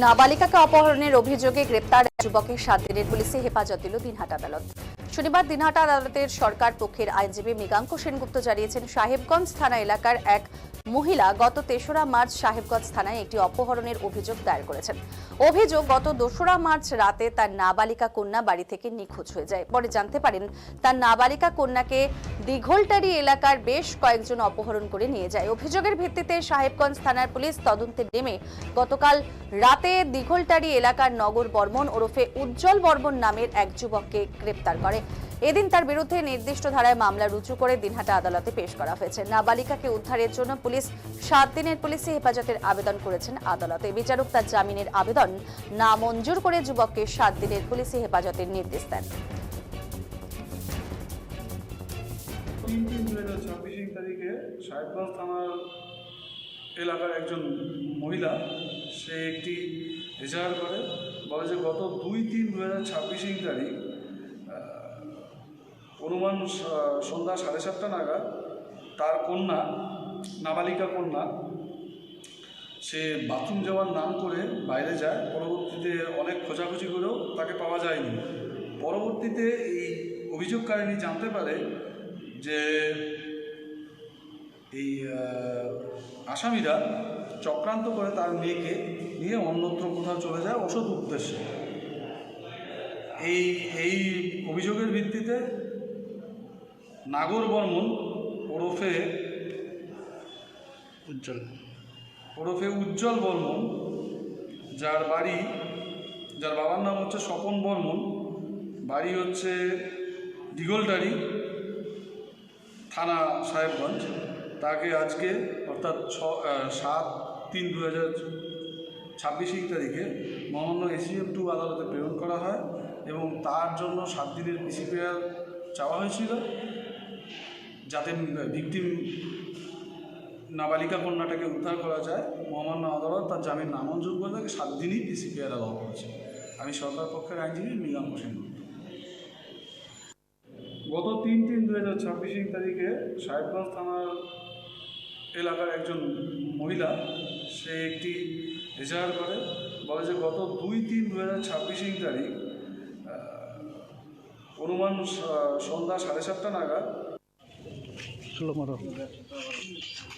নাবালিকাকে অপহরণের অভিযোগে গ্রেপ্তার যুবকের 7 দিনের পুলিশি হেফাজত দিল দিনহাট আদালত। শনিবার দিনহাট আদালতের সরকার পক্ষের আইনজীবী মৃগাঙ্ক সেনগুপ্ত জানিয়েছেন, সাহেবগঞ্জ থানা এলাকার এক মহিলা গত 3রা মার্চ সাহেবগঞ্জ থানায় একটি অপহরণের অভিযোগ দায়ের করেছেন। অভিযোগ, গত 2রা মার্চ রাতে তার নাবালিকা কন্যা বাড়ি থেকে নিখোঁজ হয়ে যায়। পরে জানতে পারেন তার নাবালিকা কন্যাকে দিঘলটারি এলাকার বেশ কয়েকজন অপহরণ করে নিয়ে যায়। অভিযোগের ভিত্তিতে সাহেবগঞ্জ থানার পুলিশ তদন্তে নেমে গতকাল রাতে দিঘলটারি এলাকার নগর বর্মন ওরফে উজ্জ্বল বর্মন নামের এক যুবককে গ্রেপ্তার করে। এদিন তার বিরুদ্ধে নির্দিষ্ট ধারায় মামলা রুজু করে দিনহাটা আদালতে পেশ করা হয়েছে। নাবালিকাকে উদ্ধারের জন্য পুলিশ 7 দিনের পুলিশি হেফাজতের আবেদন করেছেন আদালতে। বিচারক তার জামিনের আবেদন না মঞ্জুর করে যুবককে 7 দিনের পুলিশি হেফাজতের নির্দেশ দেন। 3/3/2026 তারিখে সাহেবগঞ্জ থানার এলাকার একজন মহিলা সে একটি এজাহার করে, বলে যে গত 2/3/2026 তারিখ অনুমান সন্ধ্যা 7:30 নাগাদ তার কন্যা, নাবালিকা কন্যা, সে বাথরুম যাওয়ার নাম করে বাইরে যায়। পরবর্তীতে অনেক খোঁজাখুঁজি করেও তাকে পাওয়া যায়নি। পরবর্তীতে এই অভিযোগকারিণী জানতে পারে যে এই আসামিরা চক্রান্ত করে তার মেয়েকে নিয়ে অন্যত্র কোথাও চলে যায় অসৎ উদ্দেশ্যে। এই অভিযোগের ভিত্তিতে নাগর বর্মন ওরফে উজ্জ্বল বর্মন, যার বাবার নাম হচ্ছে স্বপন বর্মন, বাড়ি হচ্ছে দিঘলটারি, থানা সাহেবগঞ্জ, তাকে আজকে অর্থাৎ 7/3/2026 তারিখে মহামান্য SGM-2 আদালতে প্রেরণ করা হয় এবং তার জন্য 7 দিনের পিসিপিআর চাওয়া হয়েছিল, যাতে ভিকটিম নাবালিকা কন্যাটাকে উদ্ধার করা যায়। মহামান্য আদালত তার জামিন নামঞ্জুর করে তাকে 7 দিনই পিসিপিআর অ্যালাউ করেছে। আমি সরকার পক্ষের আইনজীবী মৃগাঙ্ক সেনগুপ্ত। গত 3/3/2026 তারিখে সাহেবগঞ্জ থানার এলাকার একজন মহিলা সে একটি এজাহার করে, বলে যে গত 2/3/2026 তারিখ অনুমান সন্ধ্যা 7:30 নাগাদ